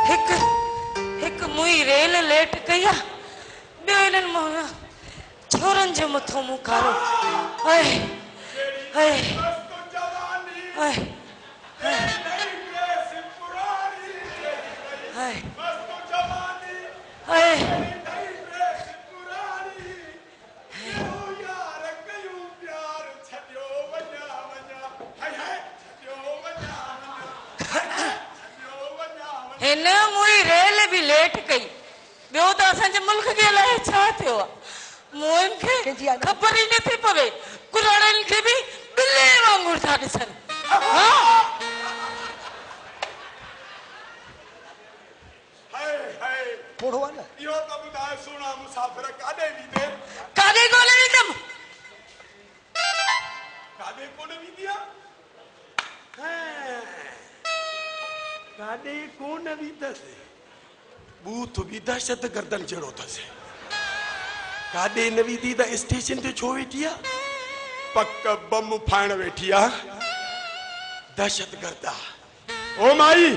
एक मुई rail late कया बेलन म छोरन जो मथो मुकारो हाय हाय हाय हाय हाय हिन मुई रेल भी लेट कई बियो तो असांजे मुल्क के लाए छा थियो मोहन के खबर ही नथी पवे कुराड़न के भी बिल्ले वांगुर था दिसन हां हाय हाय पोड़वा ना यो तो बुधाए सुना मुसाफिर कादे भी दे कादे कोले भी दम कादे कोने भी दिया कादे कोन भी दसे बूथ भी दहशत गर्दन जड़ो दसे कादे नवी दी द स्टेशन ते छो वेठिया पक्क बम फाण वेठिया दहशत गर्दा ओ माई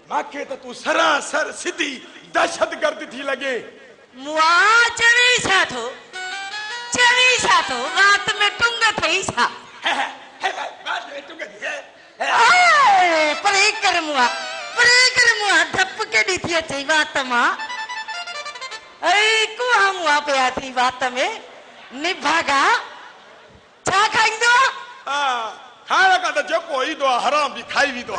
माखे तो तू सरासर सीधी दहशत गर्द थी लगे मुआ चवी छा थो रात में टुंग थई छा बात में टुंग थी परे कर मुआ धप के दी थी अचई बात मां ऐ को मुआ पिया थी बात में निभागा छा खाइंदो खाना का तो जो कोई दो हराम भी खाई भी दो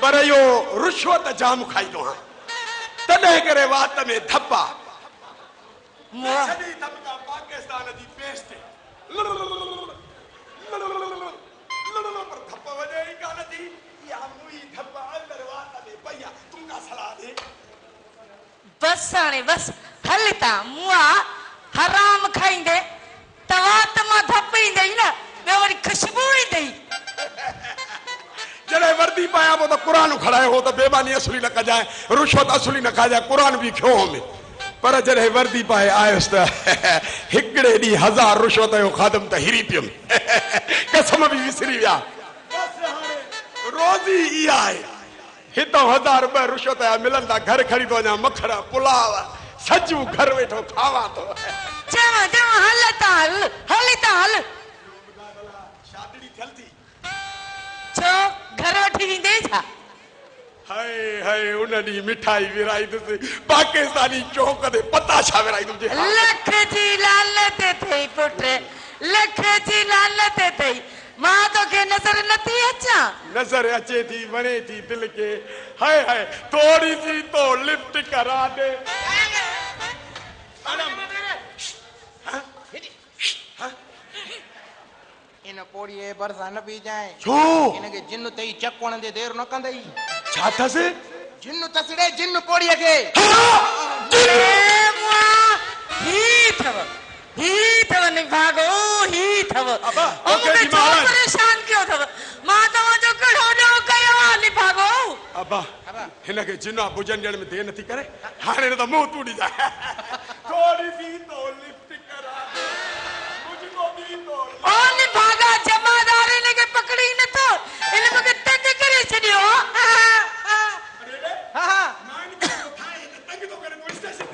पर यो रुश्वत जाम खाई दो तदे करे बात में धप्पा मुआ सदी धप्पा पाकिस्तान दी पेस्ट पर धप्पा वजे ही कान थी या मुई धप्पा अंदर बात में भैया तुमका सलाह दे बस आने बस हलता मुआ हराम खाइंदे तवात मा धप्पी दई ना मैं वरी खुशबू ही दई जड़े वर्दी पाया वो तो कुरान खड़ाए हो तो बेमानी असली न कजाए रुश्वत असली न खा जाए कुरान भी क्यों में पर जड़े वर्दी पाए आयुस त हिकड़े दी 1000 रुश्वत यो खादम त हिरी पियम कसम भी विसरी विया बस हाणे रोजी ई आए हितो 1000 रुपए रुश्वत या मिलंदा घर खड़ी तो जा मखरा पुलाव सजू घर वेठो खावा तो चवा हलता हल शादी थलती छो घर वठी विंदे छा हाय हाय उननी मिठाई विराई तुसे पाकिस्तानी चौक दे पता छा विराई तुझे लख जी लालत थई पुट लख जी लालत थई मां तो के नजर नथी अचा नजर अचे थी वणे थी दिल के हाय हाय थोड़ी सी तो लिफ्ट करा दे इन पोड़िए बरसा न पी जाए छो इनके जिन्न तई चकवण दे देर न कंदई छा थसे जिन्न तसड़े जिन्न पोड़िए के ही थव नि भागो ही थव अबा ओ मूंखे छो परेशान कयो थव मां तव्हांजो कहिड़ो ॾोह कयो आहे नि भागो अबा हिनखे जिना बुझन ॾियण में देर नथी करे हाणे न त मुंह तूड़ी जाए थोड़ी सी तो लिफ्ट करा दे मुझको भी तो ओ नि भागा जमादार इनखे पकड़ी नथो इन मूंखे तंग करे छॾियो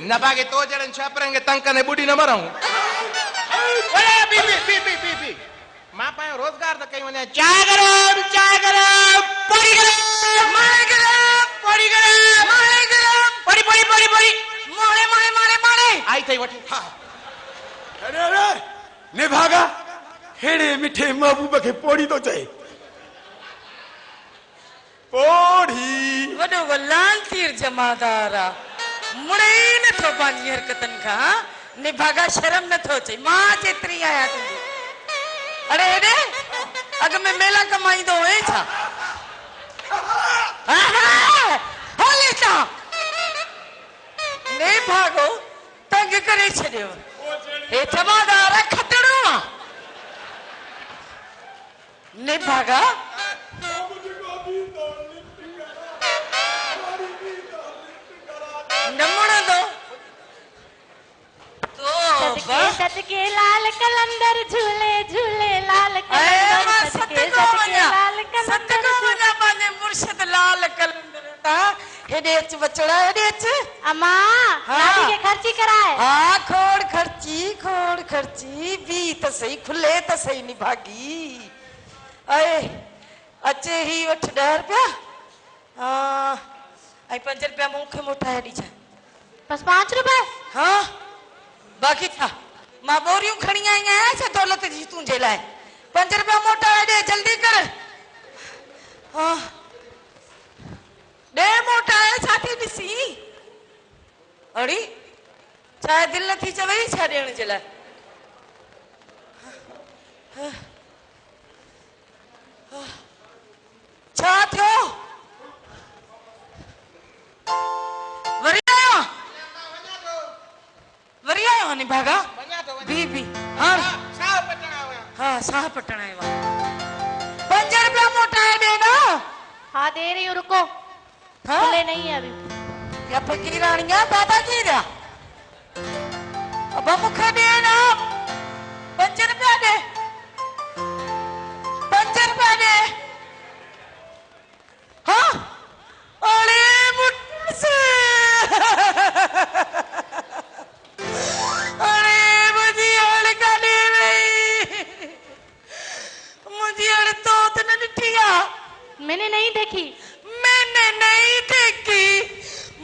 न भागे तो जड़न छापरेंगे तंग कने बुढ़ी न मरऊं अरे बी मां पायो रोजगार त कई वने चाय गरम पड़ी गरम पड़ी मारे आई थई वठी अरे निभागा हेड़े मिठे महबूब के पोड़ी तो चए पोड़ी वॾो लाल तीर जमादार आ मुड़े नथो पंहिंजी हरकतन खां निभागा शर्म नथो अचे मां जेतिरी आया तुंहिंजी अरे हेॾे अॻ में मेला कमाईंदो हुए छा हले ता निभागो तंग करे छॾियो हे जमादार खतड़ो आ निभागा सदके लाल कलंदर झूले झूले लाल कलंदर सदके लाल कलंदर मुर्शिद लाल कलंदर हेॾे अच बचड़ा हेॾे अच अम्मा हाँ। लाडी के खर्ची कराए हाँ खोड़ खर्ची भी त सही खुले त सही निभागी अए अचे ही वठ 10 रुपया ऐं 5 रुपया मूंखे मोटाए ॾिजां बस 5 रुपए हाँ बाक़ी छा मां बोरियूं खणी आई आहियां छा दौलत जी तुंहिंजे लाइ 5 रुपया मोटाए ॾे जल्दी कर हाँ ॾे मोटाए छा थी ॾिसी अड़ी छा दिलि नथी चवई छा ॾियण जे लाइ छा थियो वरी आयो नी भागा बी हाँ हाँ साह पटण आयो 5 रुपया मोटाए दे ना हाँ दे रही हूँ रुको हाँ खुले नहीं है अभी या फकीरानिया दादागिरी अब मुखे दे ना 5 रुपया दे 5 रुपया दे हाँ अरे मुझसे अरे मुझे हड़ का दे रही मुझे हड़ तो न दिखिया मैंने नहीं देखी मैंने नहीं देखी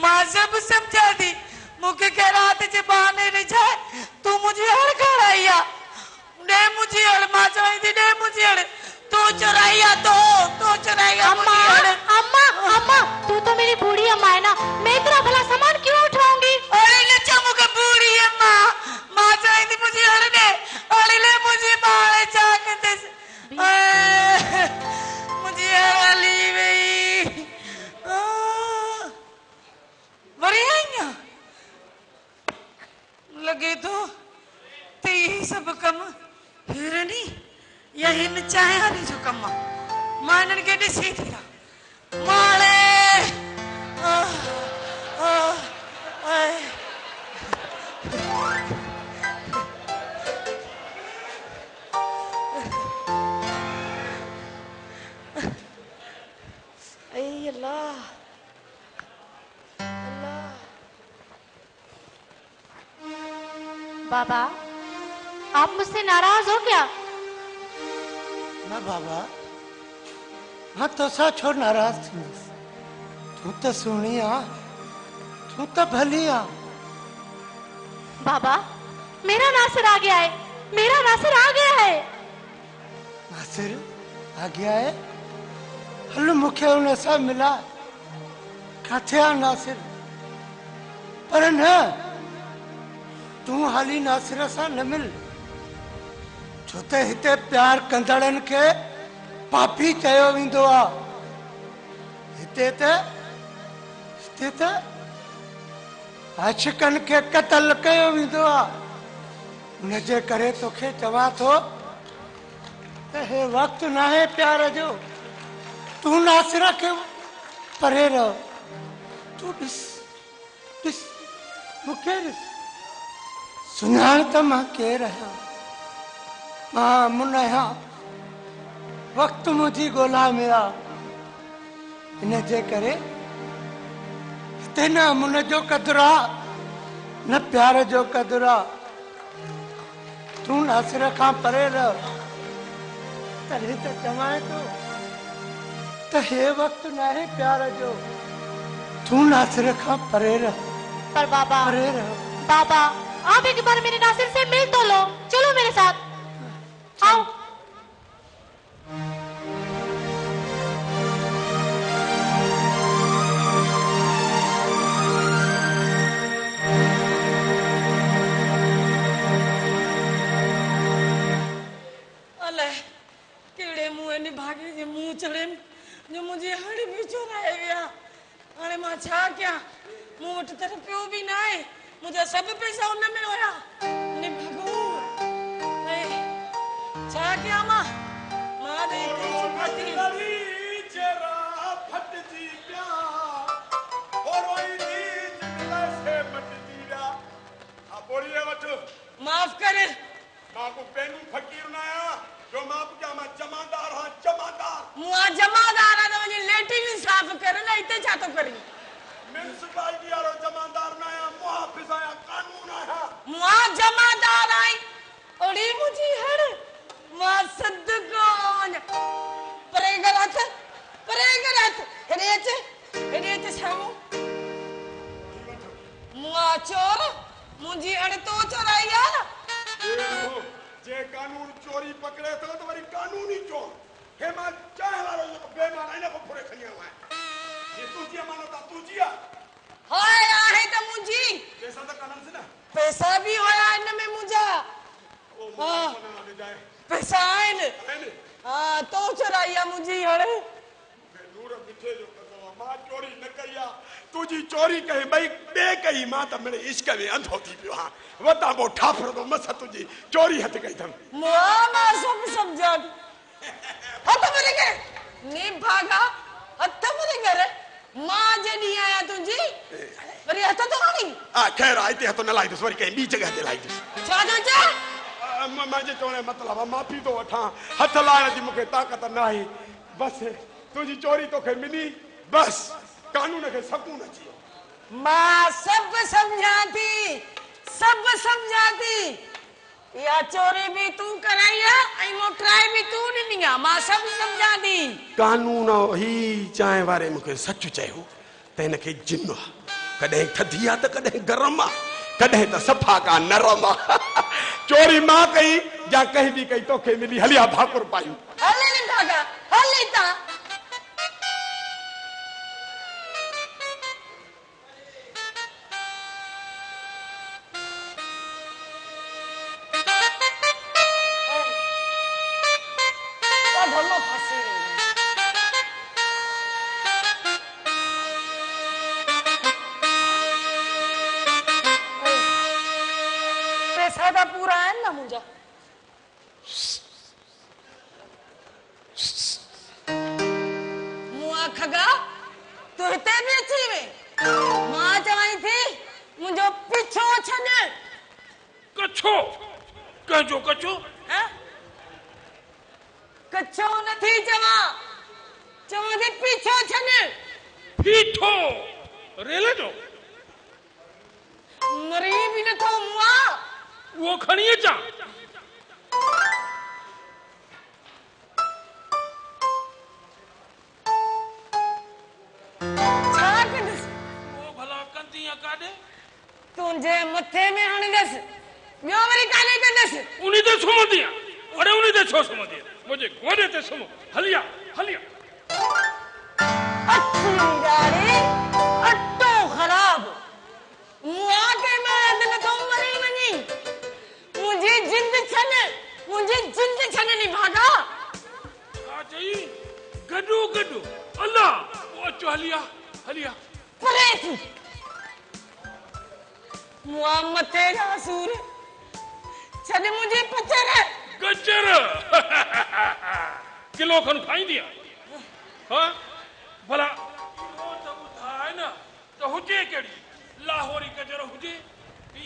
माँ सब समझा दी मुझे कह रात जे बहाने नहीं जाए तू मुझे हड़ खड़ाइया ने मुझे हड़ माँ चाहिए ने मुझे हड़ तू चुराइया तो चुराइया अम्मा अम्मा अम्मा तू तो मेरी बूढ़ी अम्मा है ना मैं इतना भला सामान क्यों उठाऊंगी अरे लच्चा मुझे बूढ़ी अम्मा माँ चाहिए मुझे हड़ दे अरे ले मुझे बाहर जाके मुझे हड़ी गई बड़ी आईया लगे तो ते सब कम हिरनी या हिन चाहे हरी जो कम मां इन्हनि खे ॾिसी थी माले अल्लाह अल्लाह बाबा आप मुझसे नाराज हो क्या ना बाबा मां तोसां छो नाराज थी तू तो सुणी आ तू तो भली आ बाबा मेरा नासिर आ गया है मेरा नासिर आ गया है नासिर आ गया है हल मुखे उन सां मिला काथे आ नासिर पर न तू हाली नासिर सां न मिल छो त हिते प्यार कंदड़नि खे पापी चयो वेंदो आ हिते त आशिकनि खे क़त्ल कयो वेंदो आ उनजे करे तोखे चवां थो त हे वक़्तु न आहे प्यार जो तू नासिर खे परे रहो तू ॾिस मूंखे ॾिस सुञाण त मां केरु आहियां मां अमुन आहियां वक़्तु मुंहिंजी ॻोल्हा में आहे इन जे करे हिते न अमुन जो क़दुरु आहे न प्यार जो क़दुरु आहे तू नासिर खां परे रह तॾहिं त चवां थो त हे वक़्तु न आहे प्यार जो तू नासिर खां परे रह पर बाबा परे रह बाबा आप एक बार मेरे नासिर से मिल तो लो चलो मेरे साथ आओ अलाए कहिड़े मुंह ने भागे जे मुंह चढ़े जो मुझे हड़ भी चुराए विया हाणे मां छा कयां मूं वटि त रुपयो बि न आहे मुंहिंजा सभु पैसा उन में हुया ने भागो छा कयां मां दे माफ कर जमादार तो वञी लेटिन साफ़ कर न हिते छा थो करी म्युनिसिपालिटी वारो जमादार न आया मुहाफिज आया कानून आया मुआ जमादार आई ओड़ी मुझी हड़ मां सदको परेगरत हेरेच छामू मुआ चोर मुझी हड़ तो चोराई यार जे कानून चोरी पकड़े तो वरी कानूनी चोर हे मां चाहे वारो बेमान आने को पूरे खनिया हुआ है ये तुझी अमानत तू जिया हाय आहे त मुझी पैसा तो कानून से ना पैसा भी होया इन में मुझा ओ मना दे जाए पैसा आइन है ने हां तो चोराइया मुझी हड़ नूर मिठे जो कदो मां चोरी न कया तुझी चोरी कहे भाई बे कही मां त मेरे इश्क में अंधो थी पियो हां वता बो ठाफर तो मस तुझी चोरी हथ कई थम मुआ सब समझा हथ मरे गए नी भागा हथ मरे गए मां जडी आया तुझी वरी हथ तो नहीं आ खैर आइते हथ न लाई दस वरी कहीं बी जगह ते लाई दस छा मुझे चवणे मतलब माफ़ी तो वठां हथ लाइण जी मूंखे ताक़त न आहे बस तुझी चोरी तोखे मिली बस कानून के सकून अची वियो मां सब समझा थी या चोरी भी तू कराई है आई मोटराई भी तू ॾिनी आहे मां सब समझा थी कानून ही चांहि वारे मूंखे सच चयो त हिनखे जिन आहे कॾहिं थधी आहे त कॾहिं गरम आहे कॾहिं त सफ़ा का नरम आहे चोरी मां कई या कंहिं बि कई तोखे मिली हलिया भाकुर पायूं हले न भागा हले ता पैसा पूरा है ना मुझे मुआ खगा तू हिते भी अची वे मां चवाई थी मुझो पीछो छॾ कच्छो कंहिंजो कच्छो हैं कच्छो नथी चवा थी पीछो छॾ पीठो रेल जो मरी भी न थो मुआ वो खणी अचां छा कंदसि वो भला कंदी या काॾे तुंहिंजे मथे में हणंदसि ॿियो वरी काने कंदसि उन्हीं ते सुम्हंदी आहे अरे उन्हीं ते छो सुम्हंदी आहे मुंहिंजे गोॾे ते सुम्हो हलिया हलिया अच्छी ॾाढ़ी अटो ख़राब मुआ के मैं दिल तो मरी वनी मुझे जिंद छन नी भागा छा चई गॾो गॾो अल्लाह वो अचो हलिया हलिया परे थी मुआ मथे जा सूर छन मुझे पचर गजर किलो खन खाईंदी आहे हाँ भला इहो त ॿुधाए न त हुजे कहिड़ी लाहौरी गजर हुजे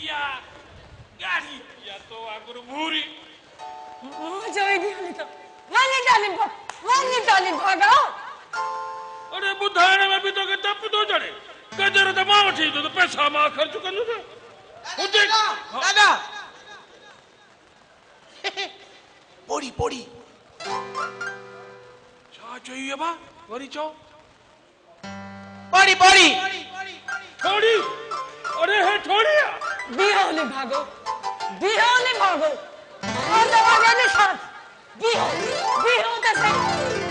या ॻाढ़ी या तो वांगुरु भूरी मुआ चवे थी हली तो वनी डाली भागा अरे ॿुधाइण में बि तोखे डप थो चढ़े गजर त मां वठी ईंदो त पैसा मां ख़र्च कंदुसि हुजे दादा पोड़ी पोड़ी छा चई बा वरी चओ पड़ी पड़ी थोड़ी अरे हे थोड़ी आहे बिहो ने भागो और दरवाजे में साथ बिहो तो सही